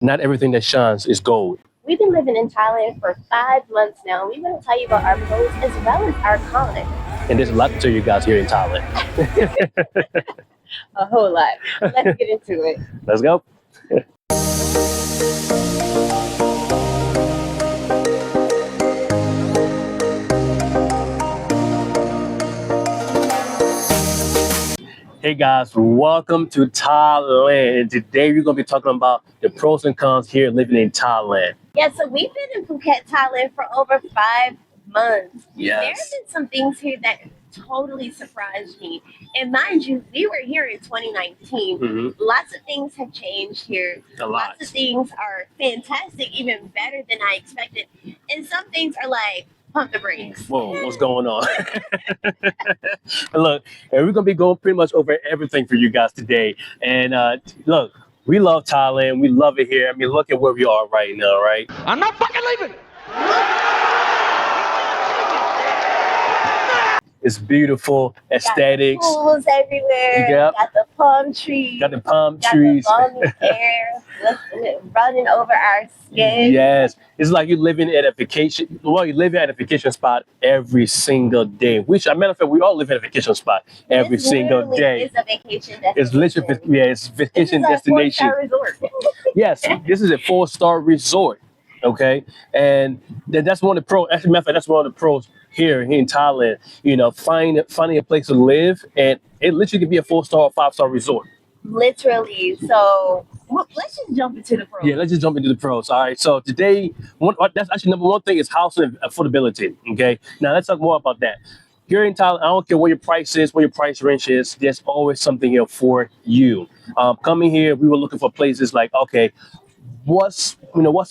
Not everything that shines is gold. We've been living in Thailand for 5 months now. We want to tell you about our pros as well as our cons. And there's a lot to tell you guys here in Thailand. A whole lot. Let's get into it. Let's go. Hey guys, welcome to Thailand. And today we're going to be talking about the pros and cons here living in Thailand. Yeah, so we've been in Phuket, Thailand for over 5 months. Yes. There have been some things here that totally surprised me. And mind you, we were here in 2019. Mm-hmm. Lots of things have changed here. A lot. Lots of things are fantastic, even better than I expected. And some things are like, pump the brakes. Whoa, what's going on? Look, and we're going to be going pretty much over everything for you guys today. And look, we love Thailand. We love it here. I mean, look at where we are right now, right? I'm not fucking leaving. It's beautiful, aesthetics. Got the pools everywhere. Yep. Got the palm trees. Got the palm Got trees. the balmy air running over our skin. Yes, it's like you're living at a vacation. Well, you live at a vacation spot every single day. Which, as a matter of fact, we all live at a vacation spot every This single literally day. is a vacation destination. It's literally, yeah, it's vacation This is a destination. 4-star resort. Yes, this is a 4-star resort. Okay, and that's one of the pros. As a matter of fact, that's one of the pros here in Thailand. You know, finding a place to live, and it literally could be a 4-star or 5-star resort. Literally. So let's just jump into the pros. Yeah, let's just jump into the pros. All right. So today, that's actually number one thing is housing affordability. Okay. Now let's talk more about that. Here in Thailand, I don't care what your price is, what your price range is. There's always something here for you. Coming here, we were looking for places like, okay, what's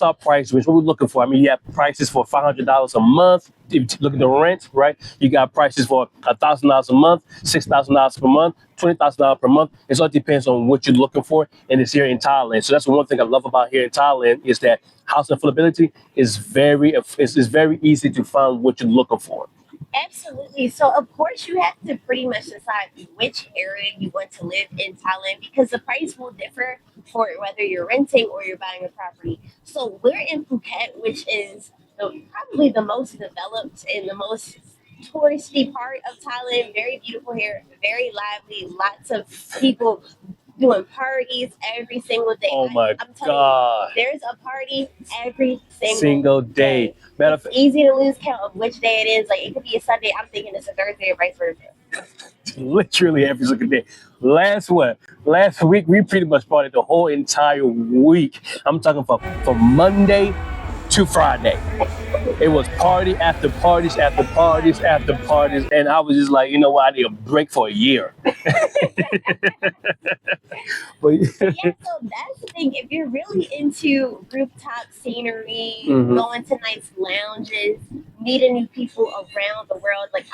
our price range? What we're looking for? I mean, you have prices for $500 a month. If you look at the rent, right? You got prices for $1,000 a month, $6,000 per month, $20,000 per month. It all depends on what you're looking for, and it's here in Thailand. So that's the one thing I love about here in Thailand is that housing affordability is very easy to find what you're looking for. Absolutely. So, of course, you have to pretty much decide which area you want to live in Thailand because the price will differ for whether you're renting or you're buying a property. So, we're in Phuket, which is probably the most developed and the most touristy part of Thailand. Very beautiful here, very lively, lots of people doing parties every single day. Oh my I'm telling God. you, there's a party every Single day. Matter of It's easy to lose count of which day it is. Like it could be a Sunday. I'm thinking it's a Thursday or vice versa. literally every single day. Last week we pretty much parted the whole entire week. I'm talking from Monday to Friday. It was party after parties after parties after parties, and I was just like, you know what, I need a break for a year. But Yeah, so that's the thing. If you're really into rooftop scenery, Mhm. going to nice lounges, meeting new people around the world, like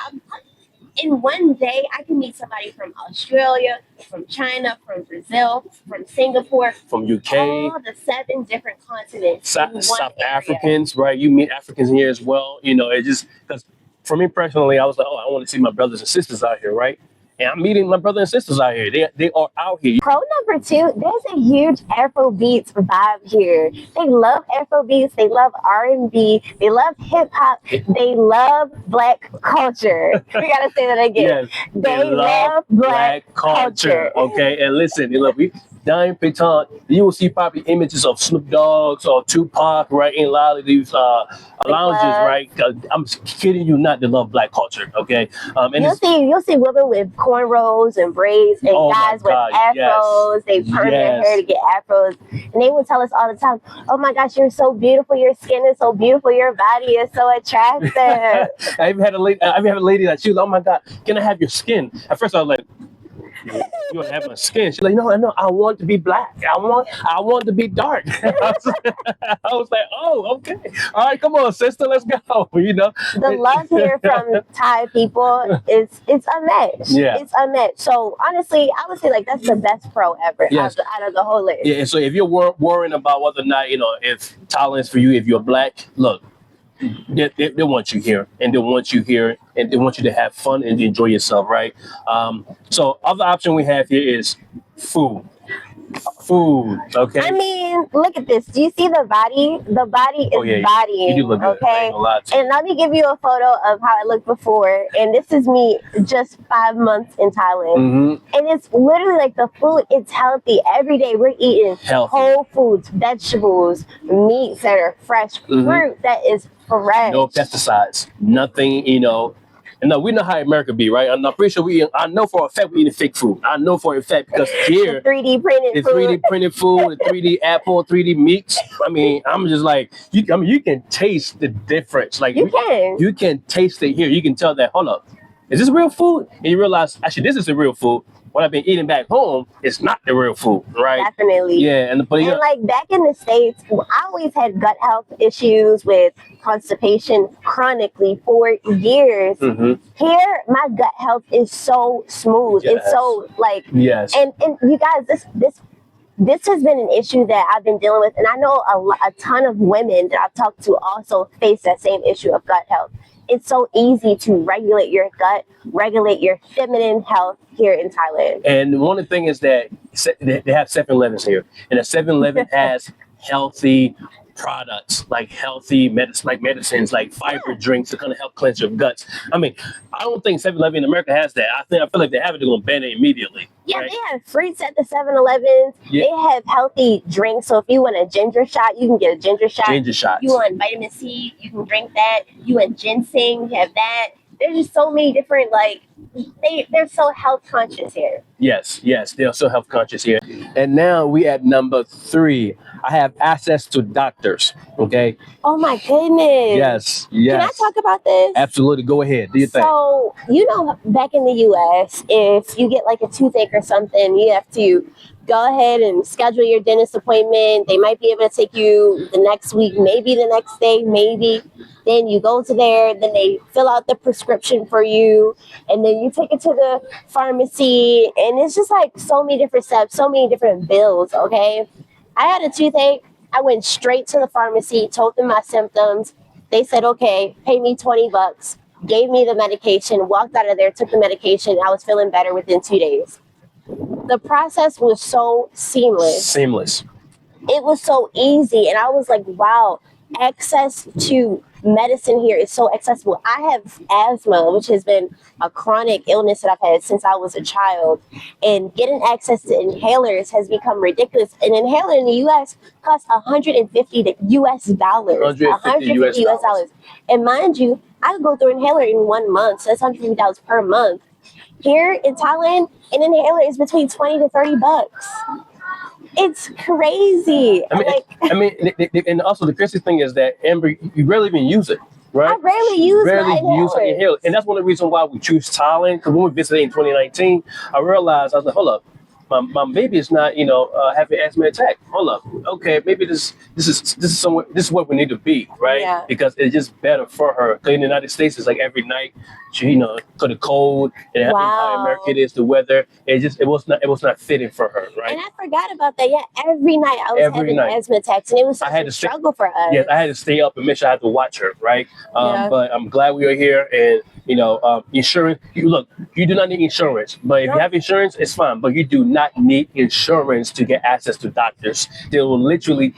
in one day, I can meet somebody from Australia, from China, from Brazil, from Singapore, from UK, all the 7 different continents. in one South area. Africans, right? You meet Africans here as well. You know, it just because for me personally, I was like, oh, I want to see my brothers and sisters out here, right? And I'm meeting my brothers and sisters out here. They are out here. Pro number 2, there's a huge Afrobeats vibe here. They love Afrobeats, they love R&B, they love hip hop, they love black culture. We gotta say that again. Yes, They love black culture. Okay, and listen, you know, we down in Payton, you will see probably images of Snoop Dogg's or Tupac, right, in a lot of these lounges, right? I'm kidding you not, they love black culture, okay? And You'll see women with cornrows and braids and Oh my guys with God, afros. They perm their Yes. hair to get afros. And they will tell us all the time, oh my gosh, you're so beautiful, your skin is so beautiful, your body is so attractive. I even had a lady that she was like, oh my God, can I have your skin? At first I was like, you don't have my skin. She's like, no, I want to be black. I want to be dark. I was like, oh, okay. All right, come on, sister, let's go. You know, The love here from Thai people it's unmatched. Yeah. It's unmatched. So honestly, I would say like that's the best pro ever Yes. out of the whole list. Yeah. So if you're worrying about whether or not, you know, if Thailand's for you, if you're black, look, they want you here, and they want you here, and they want you to have fun and enjoy yourself, right? So other option we have here is food. Food. Okay. I mean, look at this. Do you see the body? The body is bodying. You do look good. I Okay. ain't gonna lie to you. And let me give you a photo of how it looked before. And this is me just 5 months in Thailand. Mm-hmm. And it's literally like the food, it's healthy. Every day we're eating whole foods, vegetables, meats that are fresh, fruit that is fresh. No pesticides. Nothing, you know. And no, we know how America be, right? I'm pretty sure I know for a fact we eating fake food. I know for a fact because here, the 3D printed the food. 3D printed food, the 3D apple, 3D meats. I mean, I'm just like, you can taste the difference. Like you can taste it here. You can tell that, hold up, is this real food? And you realize, actually, this is the real food. What I've been eating back home is not the real food, right? Definitely. Yeah, and like back in the States, I always had gut health issues with constipation chronically for years. Here, my gut health is so smooth. Yes. It's so like yes. And you guys, this has been an issue that I've been dealing with, and I know a ton of women that I've talked to also face that same issue of gut health. It's so easy to regulate your gut, regulate your feminine health here in Thailand. And one of the things is that they have 7-Elevens here, and a 7-Eleven has healthy products, like healthy medicines, like fiber drinks to kind of help cleanse your guts. I mean, I don't think 7-Eleven in America has that. I feel like they have it, they're gonna ban it immediately. Yeah, right? they have fruits at the 7-Elevens. Yeah. They have healthy drinks. So if you want a ginger shot, you can get a ginger shot. Ginger shots. You want vitamin C, you can drink that. You want ginseng, you have that. There's just so many different, like, they're so health conscious here. Yes, they're so health conscious here. And now we at number 3. I have access to doctors. Okay. Oh my goodness. Yes. Can I talk about this? Absolutely. Go ahead. Do your thing. So, you know, back in the US, if you get like a toothache or something, you have to go ahead and schedule your dentist appointment. They might be able to take you the next week, maybe the next day, maybe. Then you go to there, then they fill out the prescription for you, and then you take it to the pharmacy. And it's just like so many different steps, so many different bills, okay? I had a toothache. I went straight to the pharmacy, told them my symptoms. They said, okay, pay me $20, gave me the medication, walked out of there, took the medication. I was feeling better within 2 days. The process was so seamless. It was so easy. And I was like, wow, access to medicine here is so accessible. I have asthma, which has been a chronic illness that I've had since I was a child. And getting access to inhalers has become ridiculous. An inhaler in the US costs $150 US dollars. $150 US dollars. And mind you, I could go through an inhaler in 1 month. So that's $150 per month. Here in Thailand, an inhaler is between $20 to $30. It's crazy. I mean, and also the crazy thing is that Amber, you rarely even use it, right? I rarely use my inhaler. And that's one of the reasons why we choose Thailand. Because when we visited in 2019, I realized, I was like, hold up. My baby is not, having asthma attack. Hold up. Okay, maybe this is what we need to be, right? Yeah. Because it's just better for her. Because in the United States, it's like every night, she, because the cold and how America it is, the weather, it was not fitting for her, right? And I forgot about that. Yeah, every night I was having asthma attacks, and it was such a struggle for us. Yes, I had to stay up and make sure I had to watch her, right? But I'm glad we are here, and insurance. You do not need insurance, but if you have insurance, it's fine. But you do not need insurance to get access to doctors. They will literally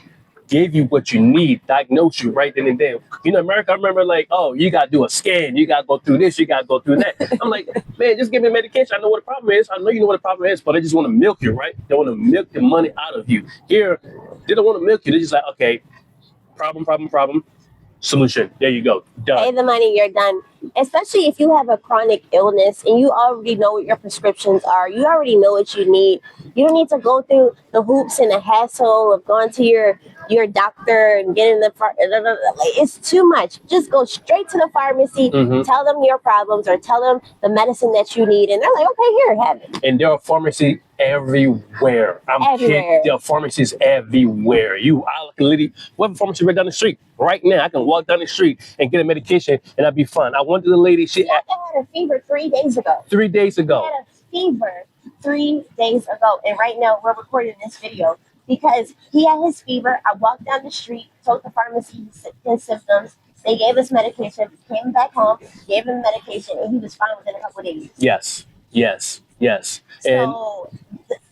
give you what you need, diagnose you right then and there. America, I remember like, oh, you got to do a scan. You got to go through this. You got to go through that. I'm like, man, just give me medication. I know what the problem is. I know you know what the problem is, but they just want to milk you, right? They want to milk the money out of you. Here, they don't want to milk you. They're just like, okay, problem. Solution. There you go. Done. Pay the money, you're done. Especially if you have a chronic illness and you already know what your prescriptions are. You already know what you need. You don't need to go through the hoops and the hassle of going to your doctor and getting it's too much. Just go straight to the pharmacy, tell them your problems or tell them the medicine that you need, and they're like, okay, here, have it. And there are pharmacies everywhere. Kidding. There are pharmacies everywhere. I can literally, we have a pharmacy right down the street. Right now, I can walk down the street and get a medication and I'll be fine. I went to the lady, she had a fever 3 days ago. 3 days ago. She had a fever 3 days ago. And right now, we're recording this video because he had his fever. I walked down the street, told the pharmacy his symptoms. They gave us medication, came back home, gave him medication, and he was fine within a couple of days. Yes. So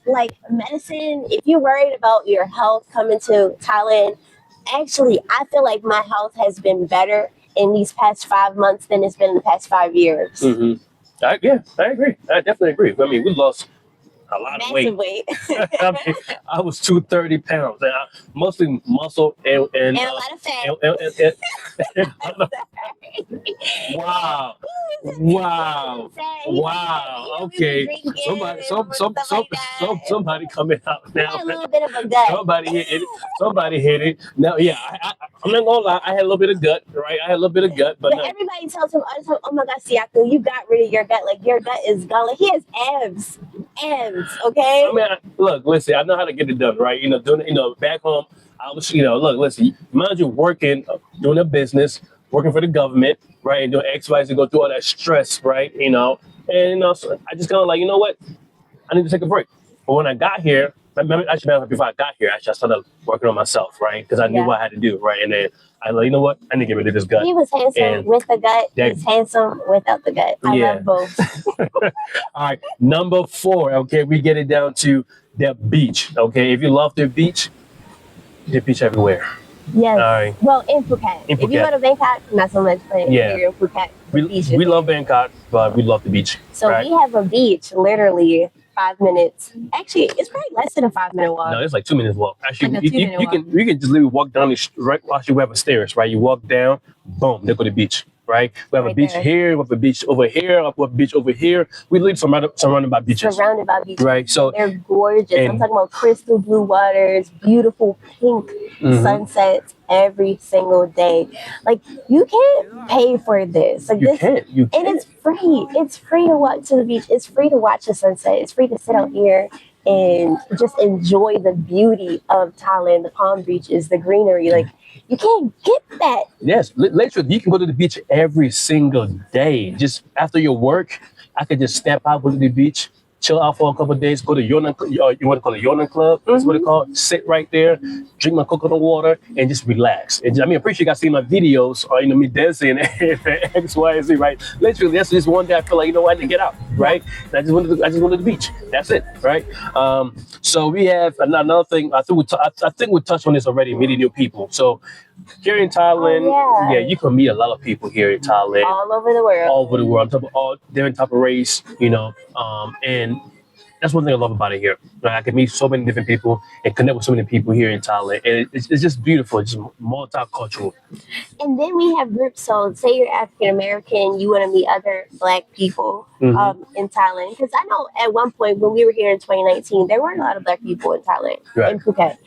like medicine, if you're worried about your health coming to Thailand, actually, I feel like my health has been better in these past 5 months than it's been in the past 5 years. Yeah, I agree. I definitely agree. I mean, we lost a lot of weight. Massive weight. I mean, I was 230 pounds, and mostly muscle and And a lot of fat. wow, wow, wow. Okay, somebody coming out He had now. a little bit of a gut. Somebody hit it. Somebody hit it. Now, yeah, I'm not gonna lie. I had a little bit of gut, right? I had a little bit of gut, but But no. everybody tells him, oh my God, Siaka, you got rid of your gut. Like, your gut is gone. Like, he has abs. Abs, okay? I mean, look, listen. I know how to get it done, right? Doing, back home, I was, look, listen. Mind you, working, doing a business, working for the government, right, and doing X, Y, Z, go through all that stress, right? So I just kind of like, you know what? I need to take a break. But when I got here, actually, before I got here, I started working on myself, right? Because I knew what I had to do, right? And then I like, you know what? I need to get rid of this gut. He was handsome with the gut. He's handsome without the gut. I love both. All right, number 4. Okay, we get it down to the beach. Okay, if you love the beach everywhere. Yes. All right. Well, in Phuket. If you go to Bangkok, not so much, but here in Phuket, we love Bangkok, but we love the beach. So we have a beach literally 5 minutes. Actually, it's probably less than a 5-minute walk. No, it's like 2 minutes walk. Actually, Like a 2-minute walk. You can just literally walk down right. Actually, we have a stairs, right? You walk down, boom, there go the beach, right? We have a beach here, we have a beach over here, we have a beach over here. We live surrounded by beaches. Surrounded by beaches, right? So they're gorgeous. I'm talking about crystal blue waters, beautiful pink sunsets every single day. Like, you can't pay for this. Like, you can't. And it's free. It's free to walk to the beach. It's free to watch the sunset. It's free to sit out here and just enjoy the beauty of Thailand, the palm beaches, the greenery. Like, you can't get that. Yes, literally, you can go to the beach every single day. Just after your work, I could just step out, go to the beach, chill out for a couple of days, go to you want to call it Yona Club? That's what it's called. Sit right there, drink my coconut water, and just relax. And I'm pretty sure you guys seen my videos, or me dancing and X, Y, and Z, right? Literally, that's just one day I feel like, I need to get out, right? And I just went to the beach. That's it, right? So we have another thing. I think we touched on this already. Meeting new people. So here in Thailand, you can meet a lot of people here in Thailand. All over the world. All over the world. I'm talking all different type of race, and that's one thing I love about it here. I can meet so many different people and connect with so many people here in Thailand. And it's just beautiful. It's just multicultural. And then we have groups. So say you're African American, you want to meet other Black people in Thailand. Because I know at one point when we were here in 2019, there weren't a lot of Black people in Thailand, in Phuket.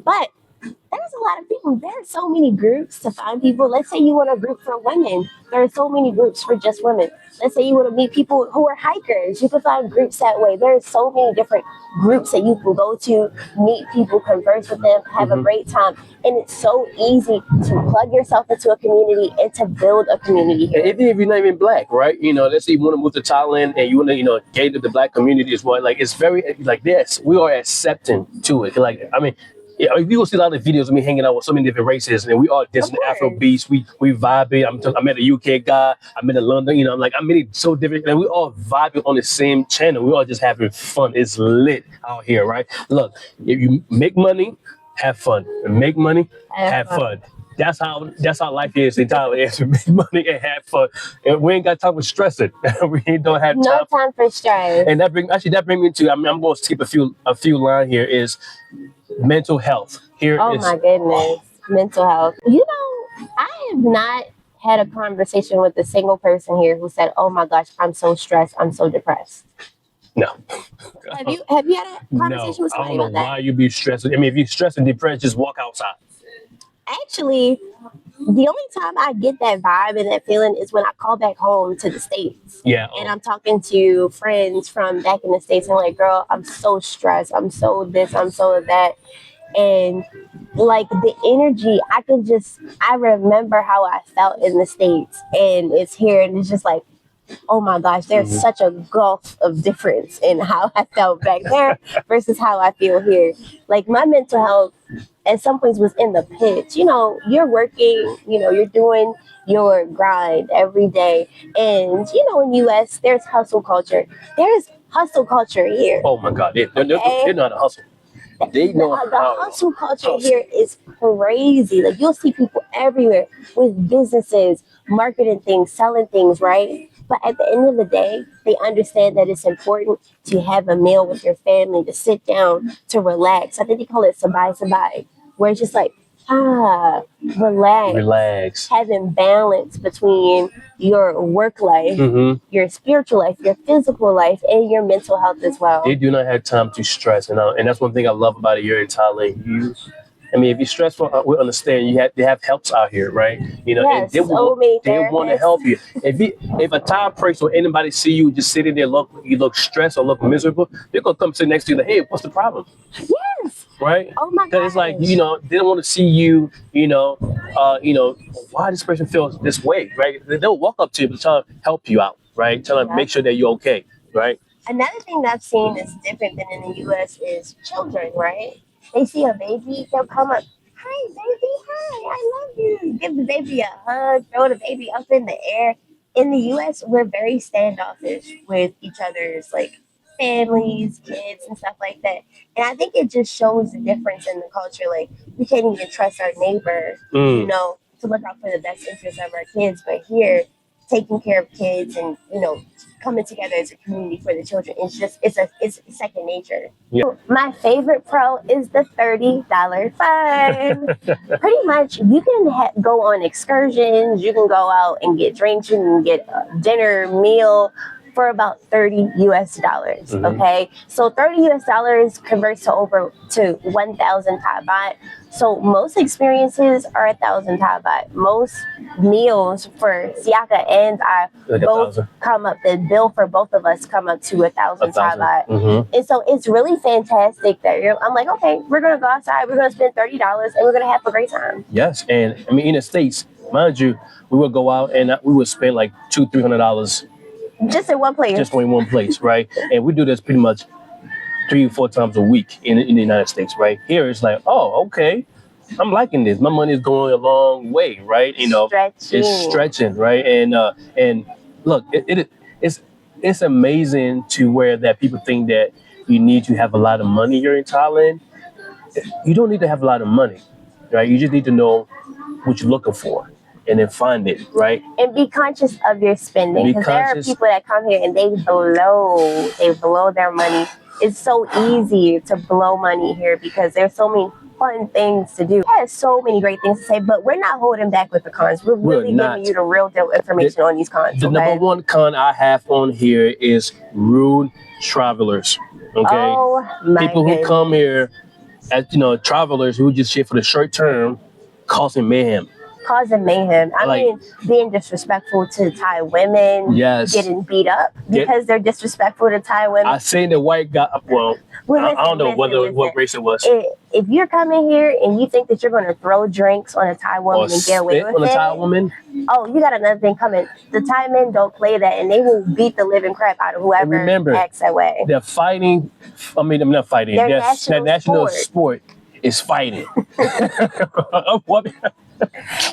But there's a lot of people. There are so many groups to find people. Let's say you want a group for women. There are so many groups for just women. Let's say you want to meet people who are hikers. You can find groups that way. There are so many different groups that you can go to, meet people, converse with them, have a great time. And it's so easy to plug yourself into a community and to build a community here. Even if you're not even Black, right? Let's say you want to move to Thailand and you want to, engage with the Black community as well. Like, it's very, like this. We are accepting to it. Like, you will see a lot of videos of me hanging out with so many different races, and we all dancing Afro beats. We vibing. I met a UK guy. I met a London. I'm meeting so different, and we all vibing on the same channel. We all just having fun. It's lit out here, right? Look, if you make money, have fun. Make money, have fun. That's how life is in Thailand. To make money and have fun. And we ain't got time for stressing. We don't have time. No time for stress. And that brings me to. I'm going to skip a few lines here. Is mental health. My goodness, mental health. I have not had a conversation with a single person here who said, "Oh my gosh, I'm so stressed. I'm so depressed." No. Have you had a conversation with somebody about that? I don't know why you be stressed. If you're stressed and depressed, just walk outside. Actually, the only time I get that vibe and that feeling is when I call back home to the States. Yeah. And I'm talking to friends from back in the States and like, girl, I'm so stressed. I'm so this, I'm so that. And like the energy, I remember how I felt in the States and it's here and it's just like, oh my gosh, there's such a gulf of difference in how I felt back there versus how I feel here. Like my mental health at some points was in the pits. You're working, you're doing your grind every day. And, in the US, there's hustle culture. There's hustle culture here. Oh my God, they Okay? know how to hustle. They know The how hustle to culture hustle. here is crazy. Like you'll see people everywhere with businesses, marketing things, selling things, right? But at the end of the day, they understand that it's important to have a meal with your family, to sit down, to relax. I think they call it sabai sabai, where it's just like, relax, Relax. having balance between your work life, your spiritual life, your physical life, and your mental health as well. They do not have time to stress, and that's one thing I love about it here in Thailand. I mean, if you're stressful, we understand they have helps out here, right? You know, and Yes, soulmate they want to therapists. help you. If a Thai person or anybody see you just sitting there, you look stressed or look miserable, they're gonna come sit next to you like, hey, what's the problem? Yes. Right? Oh my Because it's like, gosh. they don't want to see you, why this person feels this way, right? They'll walk up to you and try to help you out, right? Try to Yep. make sure that you're okay, right? Another thing that I've seen is different than in the US is children, right? They see a baby, they'll come up, hi baby, hi, I love you. Give the baby a hug, throw the baby up in the air. In the US, we're very standoffish with each other's like families, kids, and stuff like that. And I think it just shows the difference in the culture. Like we can't even trust our neighbor, to look out for the best interests of our kids. But here, taking care of kids and coming together as a community for the children, it's second nature. Yeah. My favorite pro is the $30 fine. Pretty much you can go on excursions, you can go out and get drinks, you can get a dinner meal for about $30 US. Okay, so $30 US converts to over to 1,000 Thai baht. So most experiences are 1,000 Thai baht. Most meals for Siaka and I Like both 1,000. come up. The bill for both of us come up to 1,000 Thai 1,000. baht. And so it's really fantastic that I'm like, okay, we're gonna go outside. We're gonna spend $30 and we're gonna have a great time. Yes, and I mean in the States, mind you, we would go out and we would spend like $200-300 Just in one place. just in one place, right? And we do this pretty much 3 or 4 times a week in the United States, right? Here it's like, oh, okay, I'm liking this. My money is going a long way, right? It's stretching, right? And look, it's amazing to where that people think that you need to have a lot of money here in Thailand. You don't need to have a lot of money, right? You just need to know what you're looking for and then find it, right? And be conscious of your spending, Be because there are conscious. people that come here and they blow their money. It's so easy to blow money here because there's so many fun things to do. There's so many great things to say, but we're not holding back with the cons. We're really giving you the real deal information on these cons. The number one con I have on here is rude travelers. Okay, Oh my people who come here as travelers who just here for the short term, causing mayhem. Causing mayhem. I mean, being disrespectful to Thai women. Yes. Getting beat up because they're disrespectful to Thai women. I seen the white guy. Well, I don't know what race it was. If you're coming here and you think that you're going to throw drinks on a Thai woman and get away with on a Thai woman, oh, you got another thing coming. The Thai men don't play that, and they will beat the living crap out of whoever acts that way. They're fighting. I mean, they're not fighting. Their Their national sport is fighting.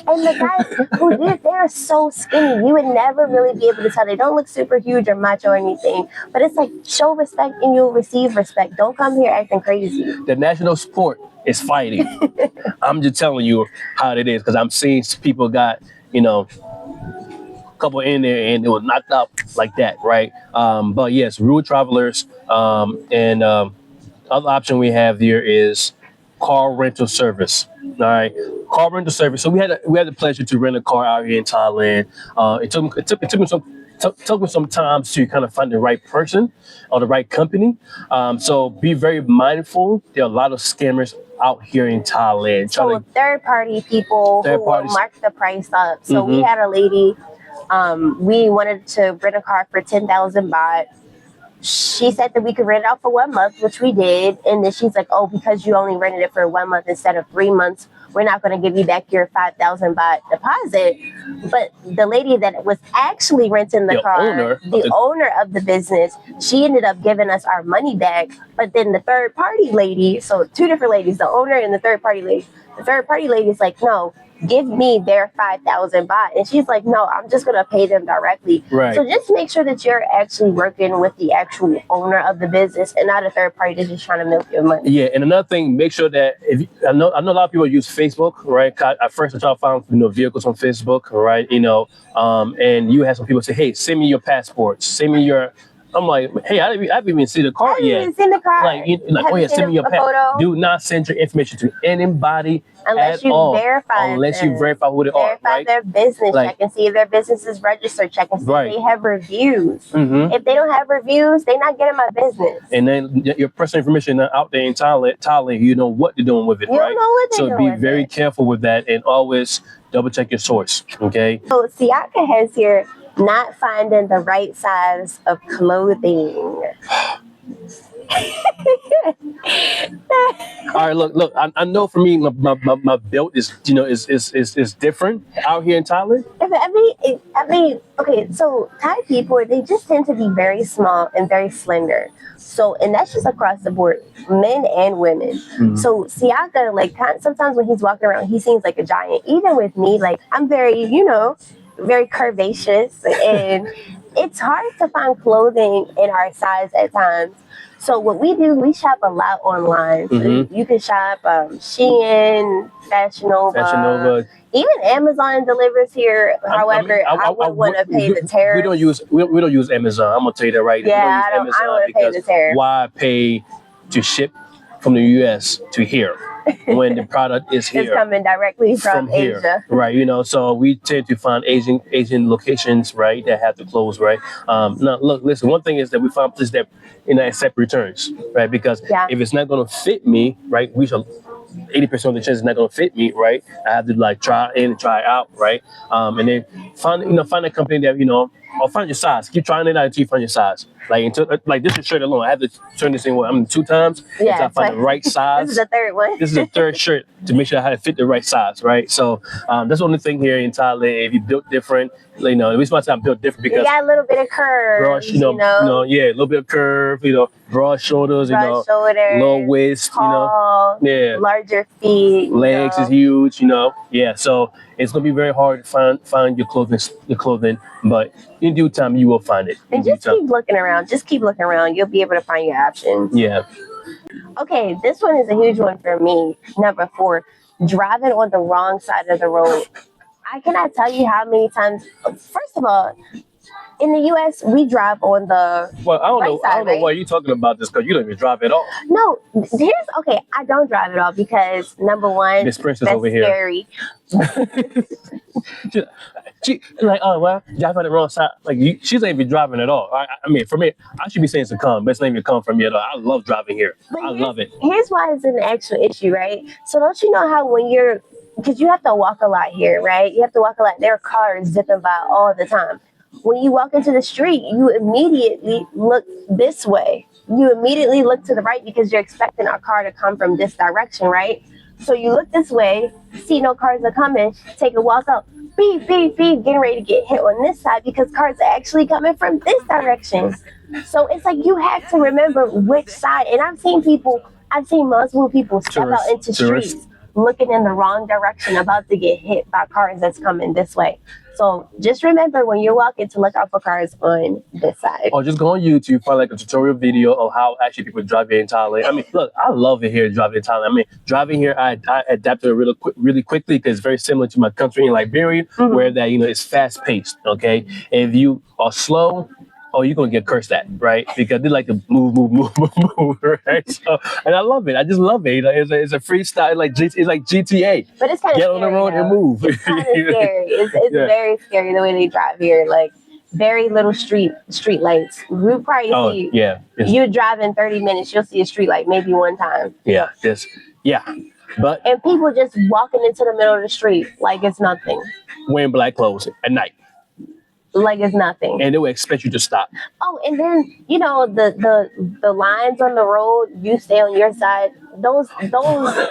And the guys who do it, they're so skinny. You would never really be able to tell. They don't look super huge or macho or anything. But it's like, show respect and you'll receive respect. Don't come here acting crazy. The national sport is fighting. I'm just telling you how it is because I'm seeing people got, a couple in there and it was knocked out like that, right? But yes, rude travelers. And other option we have here is car rental service. All right, car rental service. So we had the pleasure to rent a car out here in Thailand. It took me some time to kind of find the right person or the right company. So be very mindful. There are a lot of scammers out here in Thailand. So third-party people who will mark the price up. So we had a lady. We wanted to rent a car for 10,000 baht. She said that we could rent it out for 1 month, which we did. And then she's like, oh, because you only rented it for 1 month instead of 3 months, we're not going to give you back your 5,000 baht deposit. But the lady that was actually renting the car, the owner of the business, she ended up giving us our money back. But then the third party lady, so two different ladies, the owner and the third party lady is like, no, give me their 5,000 baht. And she's like, no, I'm just gonna pay them directly. Right. So just make sure that you're actually working with the actual owner of the business and not a third party that's just trying to milk your money. Yeah, and another thing, make sure that I know a lot of people use Facebook, right? At first, I try to find vehicles on Facebook, right? And you have some people say, "Hey, send me your passports, send me your." I'm like, "Hey, I haven't even seen the car I haven't yet." even seen the car. Oh yeah, send me your photo. Do not send your information to anybody Unless at you all, verify unless them. you verify who they are, Verify right? their business. Like- check and see if their business is registered. Check and see Right. if they have reviews. Mm-hmm. If they don't have reviews, they're not getting my business. And then your personal information out there in Thailand, you know what they're doing with it, You right? don't know what they're So doing be with very it. careful with that, and always double check your source. Okay. So Siaka has here not finding the right size of clothing. All right, look. I know for me, my build is is different out here in Thailand. I mean, okay, so Thai people, they just tend to be very small and very slender. So, and that's just across the board, men and women. Mhm. So Siaka, like, sometimes when he's walking around, he seems like a giant. Even with me, like, I'm very, very curvaceous, and it's hard to find clothing in our size at times. So what we do, we shop a lot online. So Mhm. you can shop Shein, Fashion Nova. Even Amazon delivers here. However, I would want to pay the tariff. We don't use Amazon. I'm gonna tell you that right. Yeah, I don't want to pay the tariff. Why pay to ship from the U.S. to here when the product is here? It's coming directly from here, Asia. right? So we tend to find Asian locations, right, that have the clothes, right? Now, look, listen. One thing is that we find places that accept returns, right? Because Yeah. if it's not going to fit me, right, 80% of the chance it's not going to fit me, right? I have to try in and try out, right? And then find a company that or find your size. Keep trying it out until you find your size. Like this shirt alone, I have to turn this in 2 times Yeah, until I find the right size. This is the third one. This is the third shirt to make sure I fit the right size, right? So that's the only thing here in Thailand. If you built different, the reason why I'm built different You because got a little bit of curve, broad, yeah, a little bit of curve, broad shoulders, broad shoulders, low waist, tall, yeah, larger feet, legs is huge, yeah. So it's gonna be very hard to find your clothing, but in due time you will find it. And just keep looking around. Just keep looking around. You'll be able to find your options. Yeah. Okay, this one is a huge one for me. Number 4, driving on the wrong side of the road. I cannot tell you how many times. First of all, in the U.S., we drive on the Well, I don't right know. side, I don't know right? why you're talking about this because you don't even drive at all. No, I don't drive at all because number 1, Miss Princess that's over here. scary. She oh well, drive on the wrong side. She's not even driving at all. I mean, for me, I should be saying it's a come, but it's not even come from me at all. I love driving here. But I love it. Here's why it's an actual issue, right? So don't you know how because you have to walk a lot here, right? You have to walk a lot. There are cars zipping by all the time. When you walk into the street, you immediately look this way. You immediately look to the right because you're expecting a car to come from this direction, right? So you look this way, see no cars are coming, take a walk up, beep, beep, beep, getting ready to get hit on this side because cars are actually coming from this direction. So it's like you have to remember which side. And I've seen multiple people step out into streets looking in the wrong direction, about to get hit by cars that's coming this way. So just remember when you're walking to look out for cars on this side. Or just go on YouTube, find a tutorial video of how actually people drive here in Thailand. I mean, look, I love it here driving in Thailand. I mean, driving here, I adapted really quickly because it's very similar to my country in Liberia, where that it's fast paced. Okay, if you are slow, you're gonna get cursed at, right? Because they like to move, right? So, and I love it. I just love it. It's a freestyle, it's like GTA. But it's kind of get on the road and move. It's kind of scary. It's very scary the way they drive here. Like very little street lights. We probably see you driving 30 minutes, you'll see a street light maybe one time. But and people just walking into the middle of the street like it's nothing. Wearing black clothes at night. Like it's nothing. And they will expect you to stop. Oh, and then the lines on the road, you stay on your side, those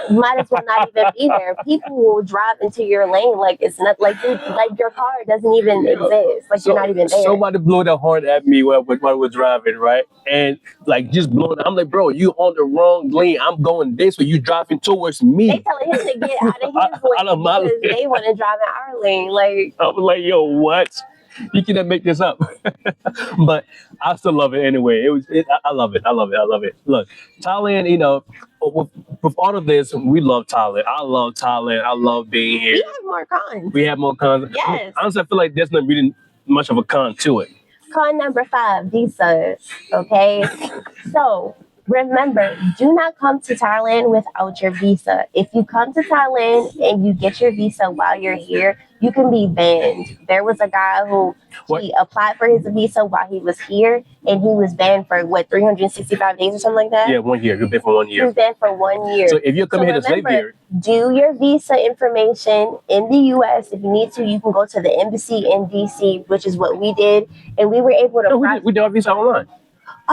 might as well not even be there. People will drive into your lane like it's not like your car doesn't even exist. Like you're not even there. Somebody blew the horn at me while we're driving, right? And like just blowing. I'm like, bro, you on the wrong lane. I'm going this way. You driving towards me. They telling him to get out of his lane because they want to drive in our lane. Like I was like, yo, what? You cannot make this up. But I still love it anyway. I love it. I love it. I love it. Look, Thailand, with all of this, we love Thailand. I love Thailand. I love being here. we have more cons. We have more cons. Yes. Honestly, I feel like there's not really much of a con to it. Con number 5, visas. Okay. So remember, do not come to Thailand without your visa. If you come to Thailand and you get your visa while you're here, you can be banned. There was a guy who he applied for his visa while he was here, and he was banned for 365 days or something like that. Yeah, 1 year. You've been for 1 He year. was banned for 1 year. So if you're coming here to live here, do your visa information in the U.S. If you need to, you can go to the embassy in D.C., which is what we did, and we were able to. no, we did our visa online.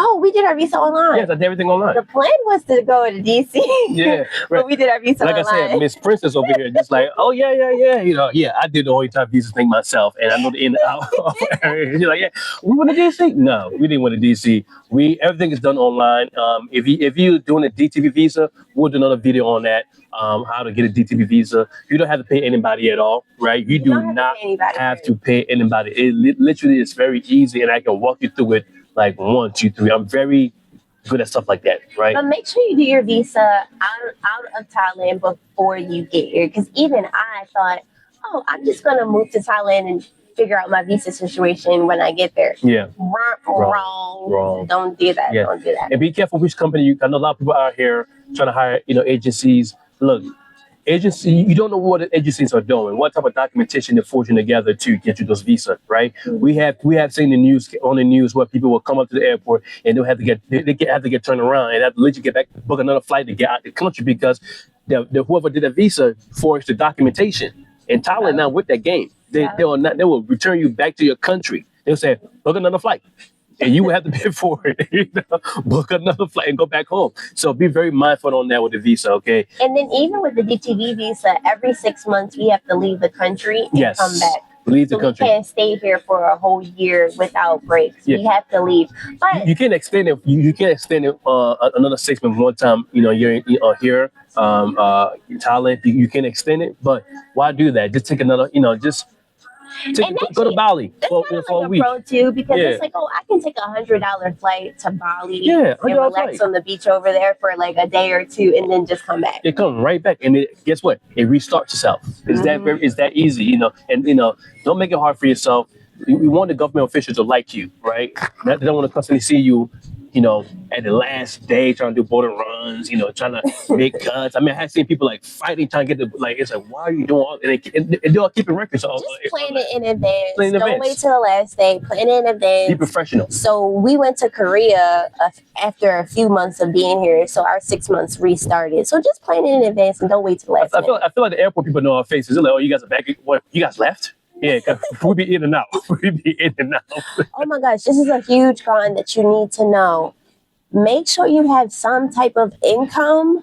Oh, we did our visa online. Yes, I did everything online. The plan was to go to DC. Yeah, but we did our visa like online. I said, Miss Princess over here, just like, oh yeah. I did the whole entire visa thing myself, and I know the in and out. She's like, yeah, we went to DC. No, we didn't went to DC. Everything is done online. If you're doing a DTV visa, we'll do another video on that. How to get a DTV visa. You don't have to pay anybody at all, right? You do not have to pay anybody. It literally is very easy, and I can walk you through it. Like 1, 2, 3. I'm very good at stuff like that, right? But make sure you do your visa out of Thailand before you get here. Because even I thought, oh, I'm just going to move to Thailand and figure out my visa situation when I get there. Yeah. Wrong. Don't do that. Yeah. Don't do that. And be careful which company I know a lot of people out here trying to hire, agencies. Look, you don't know what the agencies are doing, what type of documentation they're forging together to get you those visas, right? Mm-hmm. We have seen the news where people will come up to the airport and they'll have to get turned around and have to literally get back, book another flight to get out the country because whoever did a visa forged the documentation. In Thailand now with that game, they will return you back to your country. They'll say book another flight. And you will have to pay for it. Book another flight and go back home. So be very mindful on that with the visa, okay? And then even with the DTV visa, every 6 months we have to leave the country and come back. Leave the country. We can't stay here for a whole year without breaks. Yeah. We have to leave. But you can't extend it. You can't extend it another 6 months one time. You're here in Thailand. You can't extend it. But why do that? Just take another. Go to Bali for a week. Pro too, because it's like, I can take $100 flight to Bali and relax on the beach over there for like a day or two, and then just come back. It comes right back, and guess what? It restarts itself. It's that easy, and don't make it hard for yourself. You want the government officials to like you, right? They don't want to constantly see you. At the last day trying to do border runs, trying to make cuts. I mean, I have seen people like fighting, trying to get it's like, why are you doing all and they're all keeping records. Just plan it in advance. Don't wait till the last day. Plan it in advance. Be professional. So we went to Korea after a few months of being here. So our 6 months restarted. So just plan it in advance and don't wait till the last minute. I feel like the airport people know our faces. They're like, oh, you guys are back. What? You guys left? Yeah, we be in and out. Oh my gosh, this is a huge con that you need to know. Make sure you have some type of income,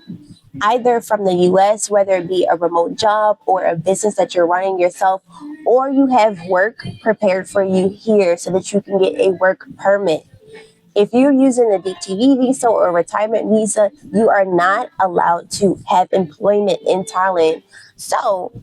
either from the U.S., whether it be a remote job or a business that you're running yourself, or you have work prepared for you here so that you can get a work permit. If you're using a DTV visa or a retirement visa, you are not allowed to have employment in Thailand. So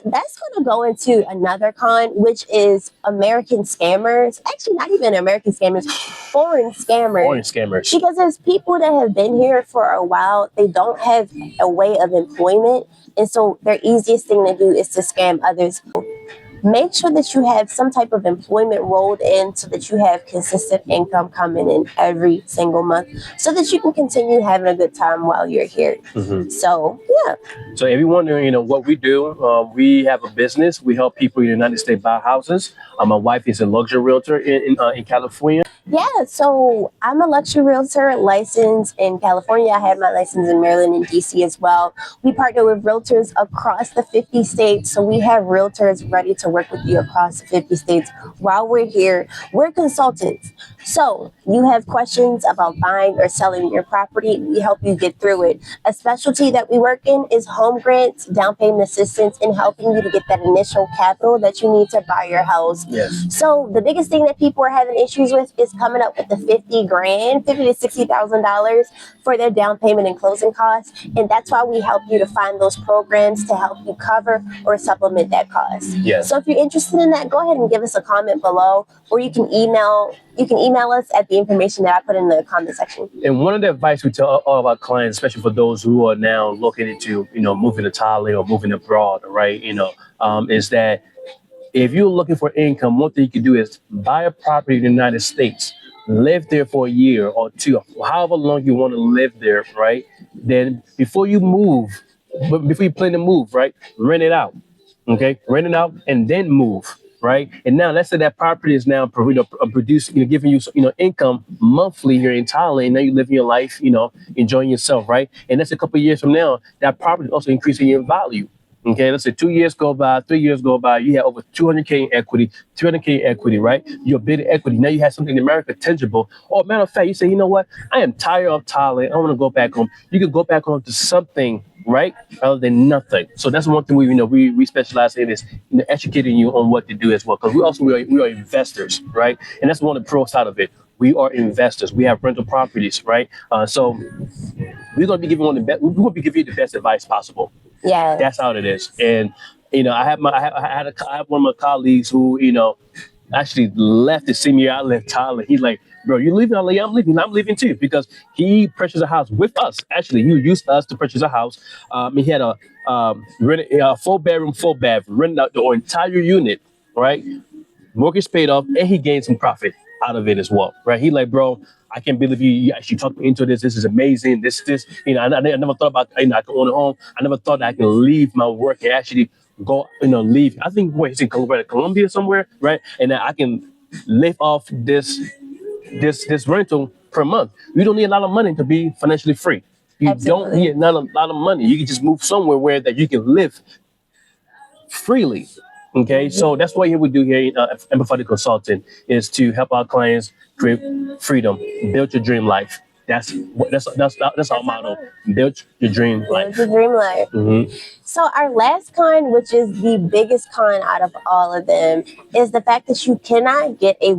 that's going to go into another con, which is American scammers. Actually, not even American scammers, foreign scammers. Foreign scammers. Because there's people that have been here for a while. They don't have a way of employment. And so their easiest thing to do is to scam others. Make sure that you have some type of employment rolled in so that you have consistent income coming in every single month so that you can continue having a good time while you're here. Mm-hmm. So, yeah. So if you're wondering, what we do, we have a business. We help people in the United States buy houses. My wife is a luxury realtor in California. Yeah, so I'm a luxury realtor licensed in California. I have my license in Maryland and DC as well. We partner with realtors across the 50 states. So we have realtors ready to work with you across the 50 states while we're here. We're consultants. So you have questions about buying or selling your property, we help you get through it. A specialty that we work in is home grants, down payment assistance, and helping you to get that initial capital that you need to buy your house. Yes. So the biggest thing that people are having issues with is coming up with the 50 grand, 50 to $60,000 for their down payment and closing costs. And that's why we help you to find those programs to help you cover or supplement that cost. Yes. So if you're interested in that, go ahead and give us a comment below, or you can email us at the information that I put in the comment section. And one of the advice we tell all of our clients, especially for those who are now looking into, moving to Thailand or moving abroad, right? Is that if you're looking for income, one thing you can do is buy a property in the United States, live there for a year or two, however long you want to live there, right? Then before you move, before you plan to move, right, rent it out, okay? Rent it out and then move, right? And now let's say that property is now producing, giving you, income monthly here in Thailand. Now you're living your life, enjoying yourself, right? And that's a couple of years from now, that property is also increasing in value. Okay, let's say 2 years go by, 3 years go by, you have over 200K in equity, 300K in equity, right? You're big equity. Now you have something in America tangible. Or matter of fact, you say, you know what? I am tired of Thailand. I want to go back home. You can go back home to something, right? Rather than nothing. So that's one thing we specialize in is educating you on what to do as well. Because we are investors, right? And that's one of the pro side of it. We are investors. We have rental properties, right? So we're gonna be giving we're gonna be giving you the best advice possible. Yeah. That's how it is. And I have one of my colleagues who actually left the same year I left Thailand. He's like, bro, you leaving? I'm like, yeah, I'm leaving. I'm leaving too because he purchased a house with us. Actually, he used us to purchase a house. He had a 4 bedroom, 4 bath, rented out the entire unit, right? Mortgage paid off, and he gained some profit out of it as well, right? He like, bro, I can't believe you actually talked me into this. This is amazing. I never thought about, I can own a home. I never thought that I can leave my work and actually go, leave. I think he's in Colombia somewhere, right? And that I can live off this rental per month. You don't need a lot of money to be financially free. You Absolutely. don't need not a lot of money. You can just move somewhere where that you can live freely. Okay, so that's what we do here in Empathetic Consulting is to help our clients create freedom, build your dream life. That's our motto. Build your dream life. Build your dream life. Mm-hmm. So our last con, which is the biggest con out of all of them, is the fact that you cannot get a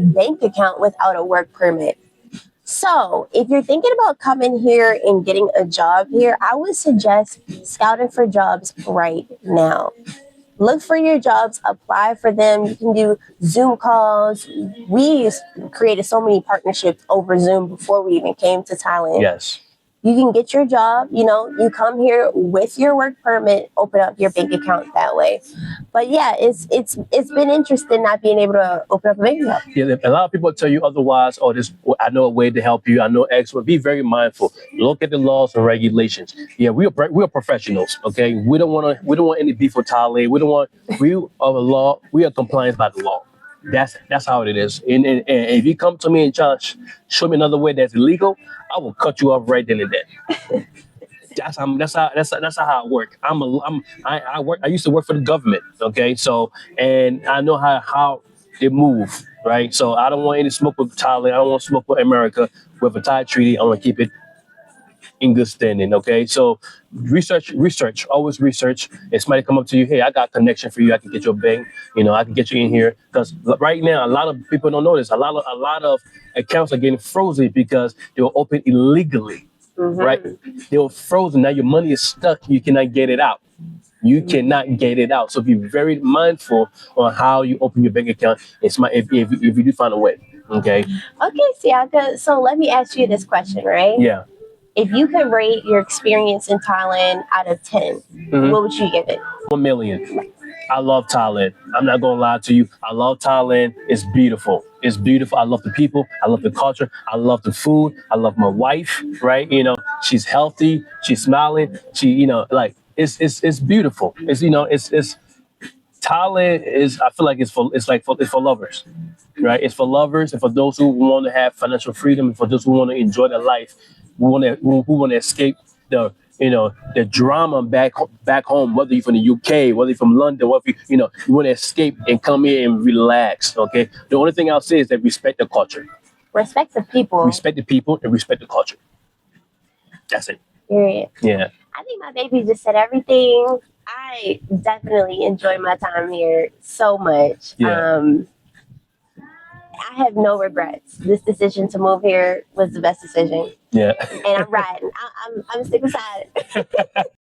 bank account without a work permit. So, if you're thinking about coming here and getting a job here, I would suggest scouting for jobs right now. Look for your jobs, apply for them. You can do Zoom calls. We created so many partnerships over Zoom before we even came to Thailand. Yes. You can get your job, you come here with your work permit, open up your bank account that way. But yeah, it's been interesting not being able to open up a bank account. Yeah, a lot of people tell you otherwise. Oh, I know a way to help you. I know X. But be very mindful. Look at the laws and regulations. Yeah, we are professionals. Okay, we don't want any beef with Thailand. We are the law. We are compliant by the law. That's how it is. And if you come to me and try to show me another way that's illegal, I will cut you off right then and there. That's how I work. I used to work for the government. Okay, so and I know how they move. Right, so I don't want any smoke with Thailand. I don't want smoke with America. With a Thai treaty, I want to keep it in good standing. Okay, so research, always research. If somebody come up to you, hey, I got a connection for you. I can get your bank. I can get you in here because right now a lot of people don't know this. A lot of accounts are getting frozen because they were open illegally. Mm-hmm. Right, they were frozen. Now your money is stuck. You cannot get it out. You cannot get it out. So be very mindful on how you open your bank account. If you do find a way. Okay. Okay, Siaka. So let me ask you this question, right? Yeah. If you could rate your experience in Thailand out of 10, mm-hmm. What would you give it? 1 million. I love Thailand. I'm not gonna lie to you. I love Thailand. It's beautiful. It's beautiful. I love the people. I love the culture. I love the food. I love my wife. Right? She's healthy. She's smiling. She, it's beautiful. It's Thailand is. I feel like it's for lovers. right? It's for lovers and for those who want to have financial freedom, and for those who want to enjoy their life, who want to escape the the drama back home. Whether you're from the UK, whether you're from London, whether you want to escape and come here and relax. Okay, the only thing I'll say is that respect the culture, Respect the people. respect the people, and respect the culture. That's it. Period. Yeah. I think my baby just said everything. I definitely enjoy my time here so much. Yeah. I have no regrets. This decision to move here was the best decision, Yeah. and I'm riding. I'm sticking beside it.